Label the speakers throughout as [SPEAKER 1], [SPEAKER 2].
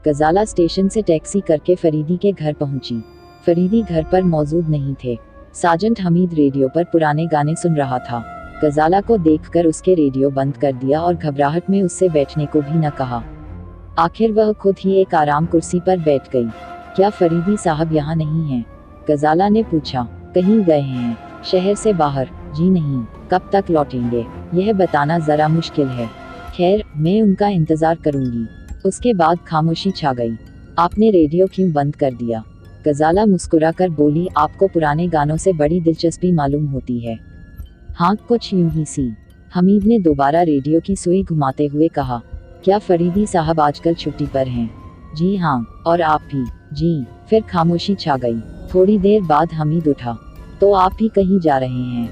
[SPEAKER 1] गजाला station से taxi करके फरीदी के घर पहुंची। फरीदी घर पर मौजूद नहीं थे। साजंट हमीद रेडियो पर पुराने गाने सुन रहा था। गजाला को देखकर उसके रेडियो बंद कर दिया और घबराहट में उससे बैठने को भी न कहा। आखिर वह खुद ही एक आराम कुर्सी पर बैठ गई। क्या फरीदी साहब यहाँ नहीं हैं? गजाला ने पूछा। कहीं गए हैं, शहर से बाहर। जी नहीं। कब तक लौटेंगे यह बताना जरा मुश्किल है। खैर, मैं उनका इंतजार करूंगी। उसके बाद खामोशी छा गई। आपने रेडियो क्यों बंद कर दिया? गजाला मुस्कुराकर बोली, आपको पुराने गानों से बड़ी दिलचस्पी मालूम होती है। हाँ, कुछ यूं ही सी। हमीद ने दोबारा रेडियो की सुई घुमाते हुए कहा। क्या फरीदी साहब आजकल छुट्टी पर हैं? जी हाँ। और आप भी? जी। फिर खामोशी छा गई। थोड़ी देर बाद हमीद उठा। तो आप भी कहीं जा रहे हैं?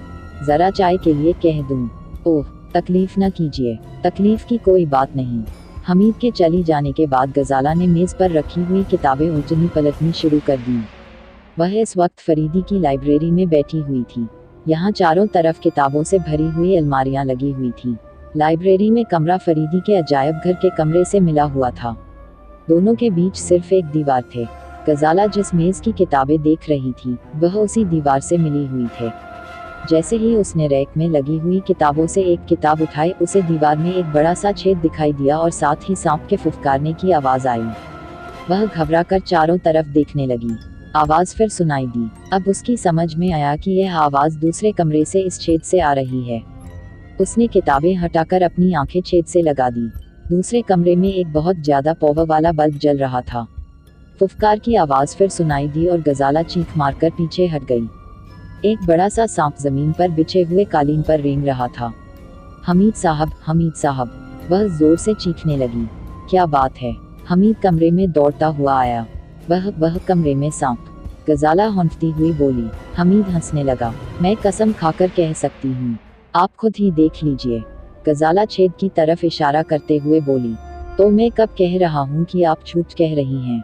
[SPEAKER 1] जरा चाय के लिए कह दूं? ओह, तकलीफ न कीजिए। तकलीफ की कोई बात नहीं। हमीद के चली जाने के बाद गजाला ने मेज पर रखी हुई किताबें उल्टनी पलटनी शुरू कर दी। वह इस वक्त फरीदी की लाइब्रेरी में बैठी हुई थी। यहाँ चारों तरफ किताबों से भरी हुई अलमारियां लगी हुई थी। लाइब्रेरी में कमरा फरीदी के अजायब घर के कमरे से मिला हुआ था। दोनों के बीच सिर्फ एक दीवार थे। गजाला जिस मेज की किताबें देख रही थी, वह उसी दीवार से मिली हुई थे। जैसे ही उसने रैक में लगी हुई किताबों से एक किताब उठाई, उसे दीवार में एक बड़ा सा छेद दिखाई दिया और साथ ही सांप के फुफकारने की आवाज आई। वह घबराकर चारों तरफ देखने लगी। आवाज फिर सुनाई दी। अब उसकी समझ में आया कि यह आवाज दूसरे कमरे से इस छेद से आ रही है। उसने किताबें हटाकर अपनी आंखें छेद से लगा दी। दूसरे कमरे में एक बहुत ज्यादा पावर वाला बल्ब जल रहा था। फुफकार की आवाज फिर सुनाई दी और गजाला चीख मारकर पीछे हट गई। एक बड़ा सा सांप जमीन पर बिछे हुए कालीन पर रेंग रहा था। हमीद साहब, हमीद साहब, वह जोर से चीखने लगी। क्या बात है? हमीद कमरे में दौड़ता हुआ आया। वह कमरे में सांप। गजाला हौंफती हुई बोली। हमीद हंसने लगा। मैं कसम खाकर कह सकती हूँ, आप खुद ही देख लीजिए। गजाला छेद की तरफ इशारा करते हुए बोली। तो मैं कब कह रहा हूँ कि आप झूठ कह रही हैं?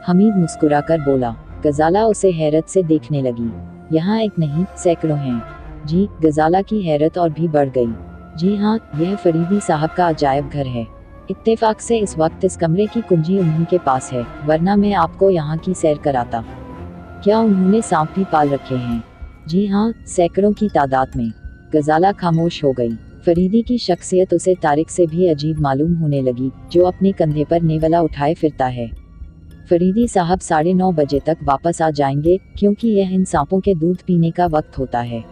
[SPEAKER 1] हमीद मुस्कुराकर बोला। गजाला उसे हैरत से देखने लगी। यहाँ एक नहीं, सैकड़ों हैं। जी। गजाला की हैरत और भी बढ़ गई। जी हाँ, यह फरीदी साहब का अजायब घर है। इत्तेफाक से इस वक्त इस कमरे की कुंजी उन्हीं के पास है, वरना मैं आपको यहाँ की सैर कराता। क्या उन्होंने सांप भी पाल रखे हैं? जी हाँ, सैकड़ों की तादाद में। गजाला खामोश हो गई। फरीदी की शख्सियत उसे तारिक से भी अजीब मालूम होने लगी, जो अपने कंधे पर नेवला उठाए फिरता है। फरीदी साहब 9:30 बजे तक वापस आ जाएंगे, क्योंकि यह इन सांपों के दूध पीने का वक्त होता है।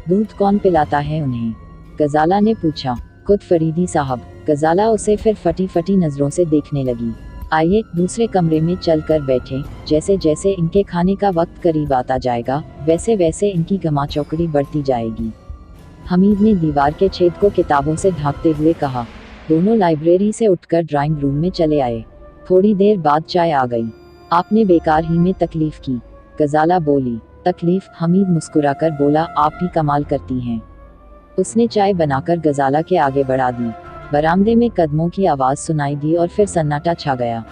[SPEAKER 1] दूध कौन पिलाता है उन्हें? गजाला ने पूछा। खुद फरीदी साहब। गजाला उसे फिर फटी फटी नजरों से देखने लगी। आइए दूसरे कमरे में चल कर बैठें। जैसे जैसे इनके खाने का वक्त करीब आता जाएगा, वैसे वैसे इनकी गमा चौकड़ी बढ़ती जाएगी। हमीद ने दीवार के छेद को किताबों से ढांकते हुए कहा। दोनों लाइब्रेरी से उठकर ड्राइंग रूम में चले आए। थोड़ी देर बाद चाय आ गई। आपने बेकार ही में तकलीफ की, गजाला बोली। तकलीफ? हमीद मुस्कुराकर बोला, आप भी कमाल करती हैं। उसने चाय बनाकर गजाला के आगे बढ़ा दी। बरामदे में कदमों की आवाज सुनाई दी और फिर सन्नाटा छा गया।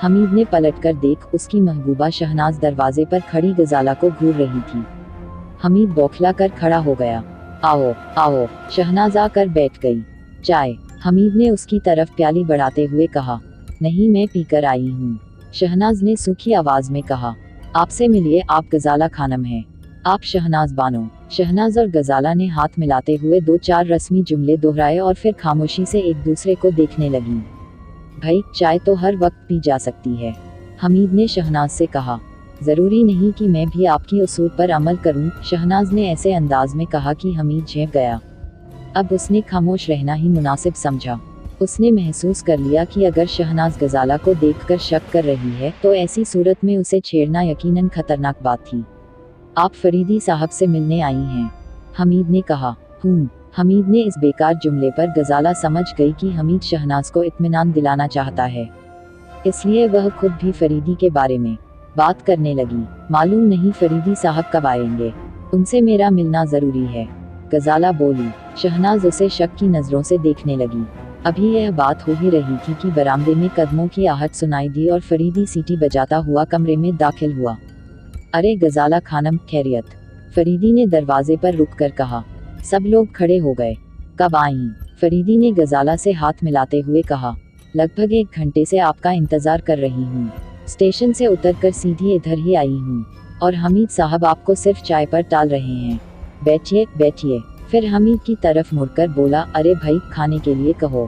[SPEAKER 1] हमीद ने पलटकर देख, उसकी महबूबा शहनाज दरवाजे पर खड़ी गजाला को घूर रही थी। हमीद बौखला कर खड़ा हो गया। आओ आओ। शहनाज आकर बैठ गई। चाय? हमीद ने उसकी तरफ प्याली बढ़ाते हुए कहा। नहीं, मैं पीकर आई हूँ, शहनाज ने सूखी आवाज में कहा। आपसे मिलिए, आप गजाला खानम हैं। आप शहनाज बानो। शहनाज और गजाला ने हाथ मिलाते हुए 2-4 रस्मी जुमले दोहराए और फिर खामोशी से एक दूसरे को देखने लगी। भाई, चाय तो हर वक्त पी जा सकती है, हमीद ने शहनाज से कहा। जरूरी नहीं कि मैं भी आपकी उसूल पर अमल करूं, शहनाज ने ऐसे अंदाज में कहा कि हमीद झेप गया। अब उसने खामोश रहना ही मुनासिब समझा। उसने महसूस कर लिया कि अगर शहनाज गजाला को देखकर शक कर रही है, तो ऐसी सूरत में उसे छेड़ना यकीनन खतरनाक बात थी। आप फरीदी साहब से मिलने आई हैं, हमीद ने कहा। हमीद ने इस बेकार जुमले पर गजाला समझ गई कि हमीद शहनाज को इत्मीनान दिलाना चाहता है, इसलिए वह खुद भी फरीदी के बारे में बात करने लगी। मालूम नहीं फरीदी साहब कब आएंगे, उनसे मेरा मिलना जरूरी है, गजाला बोली। शहनाज उसे शक की नजरों से देखने लगी। अभी यह बात हो ही रही थी कि बरामदे में कदमों की आहट सुनाई दी और फरीदी सीटी बजाता हुआ कमरे में दाखिल हुआ। अरे गजाला खानम, खैरियत? फरीदी ने दरवाजे पर रुककर कहा। सब लोग खड़े हो गए। कब आईं? फरीदी ने गजाला से हाथ मिलाते हुए कहा। लगभग 1 घंटे से आपका इंतजार कर रही हूँ। स्टेशन से उतरकर सीधी इधर ही आई हूँ और हमीद साहब आपको सिर्फ चाय पर टाल रहे हैं। बैठिए बैठिए। फिर हमीद की तरफ मुड़कर बोला, अरे भाई खाने के लिए कहो।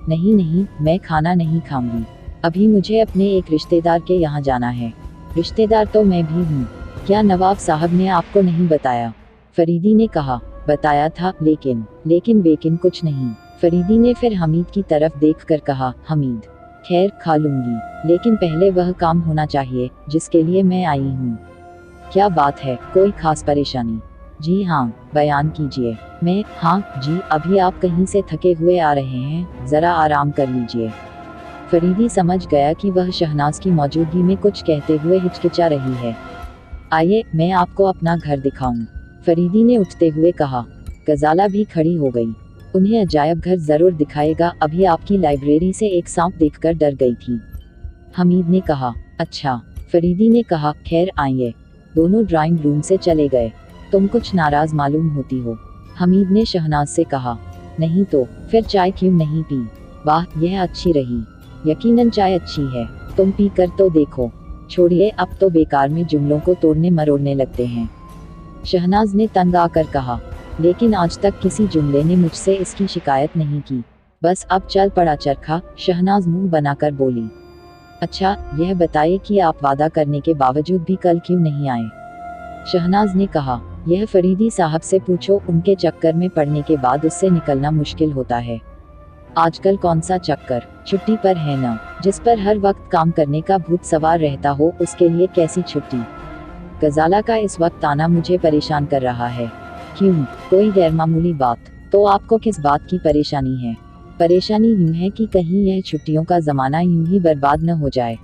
[SPEAKER 1] नहीं नहीं, मैं खाना नहीं खाऊंगी, अभी मुझे अपने एक रिश्तेदार के यहाँ जाना है। रिश्तेदार तो मैं भी हूँ। क्या नवाब साहब ने आपको नहीं बताया? फरीदी ने कहा, बताया था, लेकिन वेकिन कुछ नहीं। फरीदी ने फिर हमीद की तरफ देखकर कहा, हमीद खैर खा लूंगी, लेकिन पहले वह काम होना चाहिए जिसके लिए मैं आई हूँ। क्या बात है, कोई खास परेशानी? जी हाँ, बयान कीजिए। मैं, हाँ जी, अभी आप कहीं से थके हुए आ रहे हैं, जरा आराम कर लीजिए। फरीदी समझ गया कि वह शहनाज की मौजूदगी में कुछ कहते हुए हिचकिचा रही है। आइए मैं आपको अपना घर दिखाऊं, फरीदी ने उठते हुए कहा। गजाला भी खड़ी हो गई। उन्हें अजायब घर जरूर दिखाएगा, अभी आपकी लाइब्रेरी से एक सांप देखकर डर गई थी। हमीद ने कहा, अच्छा। फरीदी ने कहा, खैर आइए। दोनों ड्राइंग रूम से चले गए। तुम कुछ नाराज मालूम होती हो, हमीद ने शहनाज से कहा। नहीं तो, फिर चाय क्यों नहीं पी? वाह, यह अच्छी रही। यकीनन चाय अच्छी है, तुम पी कर तो देखो। छोड़िए, अब तो बेकार में जुमलों को तोड़ने मरोड़ने लगते हैं, शहनाज ने तंग आकर कहा। लेकिन आज तक किसी जुमले ने मुझसे इसकी शिकायत नहीं की। बस अब चल पड़ा चरखा, शहनाज मुंह बनाकर बोली। अच्छा, यह बताइए कि आप वादा करने के बावजूद भी कल क्यों नहीं आए? शहनाज ने कहा, यह फरीदी साहब से पूछो, उनके चक्कर में पड़ने के बाद उससे निकलना मुश्किल होता है। आजकल कौन सा चक्कर, छुट्टी पर है ना, जिस पर हर वक्त काम करने का भूत सवार रहता हो, उसके लिए कैसी छुट्टी? गजाला का इस वक्त आना मुझे परेशान कर रहा है। क्यों, कोई गैरमामूली बात? तो आपको किस बात की परेशानी है? परेशानी यूं है कि कहीं यह छुट्टियों का जमाना यूं ही बर्बाद न हो जाए।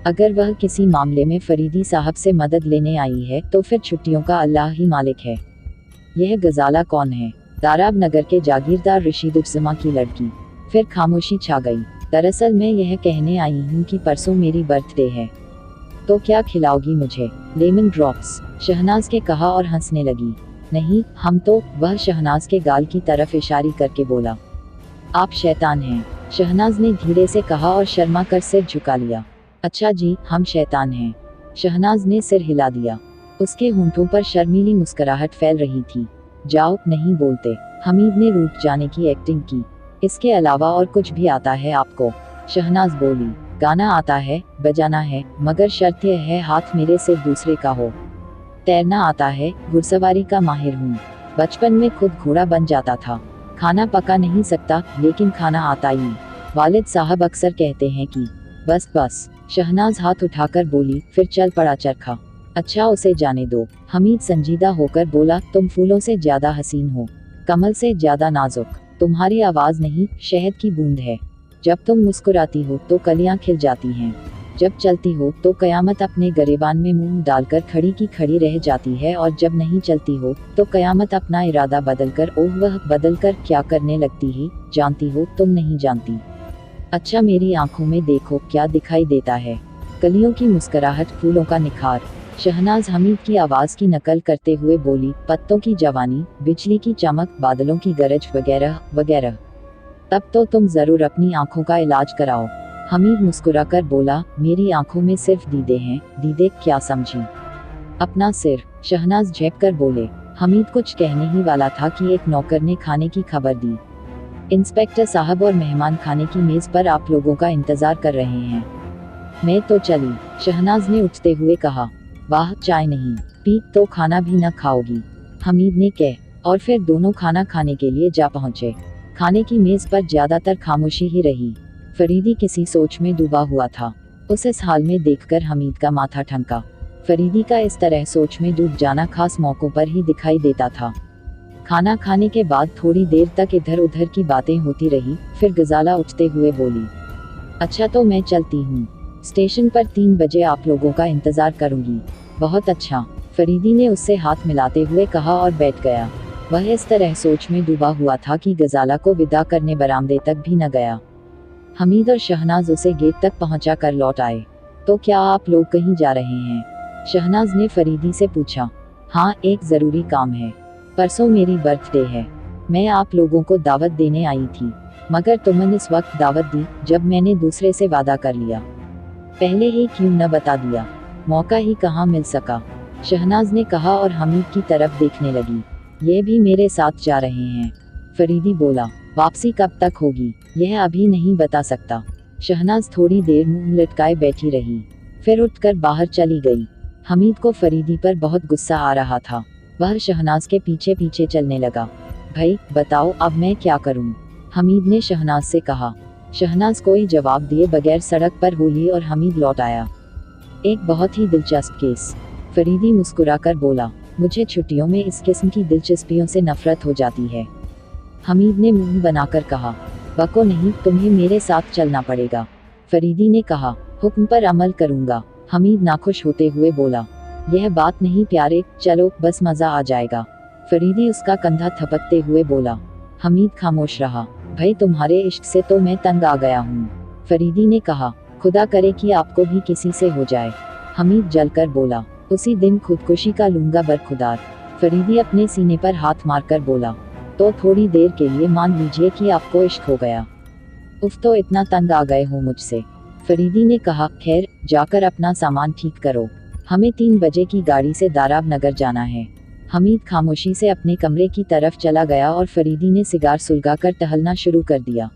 [SPEAKER 1] अगर वह किसी मामले में फरीदी साहब से मदद लेने आई है तो फिर छुट्टियों का अल्लाह ही मालिक है। यह गजाला कौन है? ताराब नगर के जागीरदार रशीदुज्जमा की लड़की। फिर खामोशी छा गई। दरअसल मैं यह कहने आई हूँ कि परसों मेरी बर्थडे है। तो क्या खिलाओगी मुझे? लेमन ड्रॉप्स, शहनाज के कहा और हंसने लगी। नहीं, हम तो, वह शहनाज के गाल की तरफ इशारे करके बोला। आप शैतान हैं, शहनाज ने धीरे से कहा और शर्मा कर सिर झुका लिया। अच्छा जी, हम शैतान हैं, शहनाज ने सिर हिला दिया। उसके होंठों पर शर्मीली मुस्कुराहट फैल रही थी। जाओ, नहीं बोलते, हमीद ने रूठ जाने की एक्टिंग की। इसके अलावा और कुछ भी आता है आपको? शहनाज बोली। गाना आता है, बजाना है, मगर शर्त यह है हाथ मेरे सिर दूसरे का हो। तैरना आता है, घुड़सवारी का माहिर हूँ, बचपन में खुद घोड़ा बन जाता था। खाना पका नहीं सकता, लेकिन खाना आता ही। वालिद साहब अक्सर कहते हैं कि बस बस, शहनाज हाथ उठाकर बोली। फिर चल पड़ा चरखा। अच्छा, उसे जाने दो, हमीद संजीदा होकर बोला। तुम फूलों से ज्यादा हसीन हो, कमल से ज्यादा नाजुक। तुम्हारी आवाज नहीं, शहद की बूंद है। जब तुम मुस्कुराती हो तो कलियां खिल जाती हैं, जब चलती हो तो कयामत अपने गरेबान में मुंह डालकर खड़ी की खड़ी रह जाती है, और जब नहीं चलती हो तो कयामत अपना इरादा बदलकर, ओह वह बदलकर क्या करने लगती है, जानती हो? तुम नहीं जानती। अच्छा, मेरी आंखों में देखो क्या दिखाई देता है? कलियों की मुस्कुराहट, फूलों का निखार। शहनाज हमीद की आवाज की नकल करते हुए बोली। पत्तों की जवानी, बिजली की चमक, बादलों की गरज, वगैरह वगैरह। तब तो तुम जरूर अपनी आंखों का इलाज कराओ। हमीद मुस्कुराकर बोला, मेरी आंखों में सिर्फ दीदे हैं। दीदे? क्या समझी? अपना सिर, शहनाज झेप कर बोले। हमीद कुछ कहने ही वाला था कि एक नौकर ने खाने की खबर दी। इंस्पेक्टर साहब और मेहमान खाने की मेज पर आप लोगों का इंतजार कर रहे हैं। मैं तो चली, शहनाज ने उठते हुए कहा। वाह, चाय नहीं पी तो खाना भी न खाओगी? हमीद ने कह, और फिर दोनों खाना खाने के लिए जा पहुंचे। खाने की मेज पर ज्यादातर खामोशी ही रही। फरीदी किसी सोच में डूबा हुआ था। उसे इस हाल में देखकर हमीद का माथा ठनका। फरीदी का इस तरह सोच में डूब जाना खास मौकों पर ही दिखाई देता था। खाना खाने के बाद थोड़ी देर तक इधर उधर की बातें होती रही। फिर गजाला उठते हुए बोली, अच्छा तो मैं चलती हूँ, स्टेशन पर 3 बजे आप लोगों का इंतजार करूंगी। बहुत अच्छा, फरीदी ने उससे हाथ मिलाते हुए कहा और बैठ गया। वह इस तरह सोच में डूबा हुआ था कि गजाला को विदा करने बरामदे तक भी न गया। हमीद और शहनाज उसे गेट तक पहुंचा कर लौट आए। तो क्या आप लोग कहीं जा रहे हैं? शहनाज ने फरीदी से पूछा। हाँ, एक जरूरी काम है। परसों मेरी बर्थडे है, मैं आप लोगों को दावत देने आई थी। मगर तुमने इस वक्त दावत दी जब मैंने दूसरे से वादा कर लिया। पहले ही क्यों न बता दिया, मौका ही कहाँ मिल सका। शहनाज ने कहा और हमीद की तरफ देखने लगी। ये भी मेरे साथ जा रहे हैं। फरीदी बोला, वापसी कब तक होगी यह अभी नहीं बता सकता। शहनाज थोड़ी देर मुंह लटकाए बैठी रही, फिर उठकर बाहर चली गई। हमीद को फरीदी पर बहुत गुस्सा आ रहा था। वह शहनाज के पीछे पीछे चलने लगा। भाई बताओ अब मैं क्या करूं? हमीद ने शहनाज से कहा। शहनाज कोई जवाब दिए बगैर सड़क पर बोली और हमीद लौट आया। एक बहुत ही दिलचस्प केस, फरीदी मुस्कुराकर बोला। मुझे छुट्टियों में इस किस्म की दिलचस्पियों से नफरत हो जाती है। हमीद ने मुंह बनाकर कहा, बको नहीं, तुम्हें मेरे साथ चलना पड़ेगा। फरीदी ने कहा, हुक्म पर अमल करूंगा। हमीद नाखुश होते हुए बोला, यह बात नहीं प्यारे, चलो बस मजा आ जाएगा। फरीदी उसका कंधा थपकते हुए बोला। हमीद खामोश रहा। भाई तुम्हारे इश्क से तो मैं तंग आ गया हूँ। फरीदी ने कहा, खुदा करे कि आपको भी किसी से हो जाए। हमीद जलकर बोला, उसी दिन खुदकुशी का लूंगा बरखुदार। फरीदी अपने सीने पर हाथ मारकर बोला, तो थोड़ी देर के लिए मान लीजिए कि आपको इश्क हो गया। उफ, तो इतना तंग आ गए हो मुझसे। फरीदी ने कहा, खैर जाकर अपना सामान ठीक करो, हमें 3 बजे की गाड़ी से दाराब नगर जाना है। हमीद खामोशी से अपने कमरे की तरफ चला गया और फरीदी ने सिगार सुलगाकर टहलना शुरू कर दिया।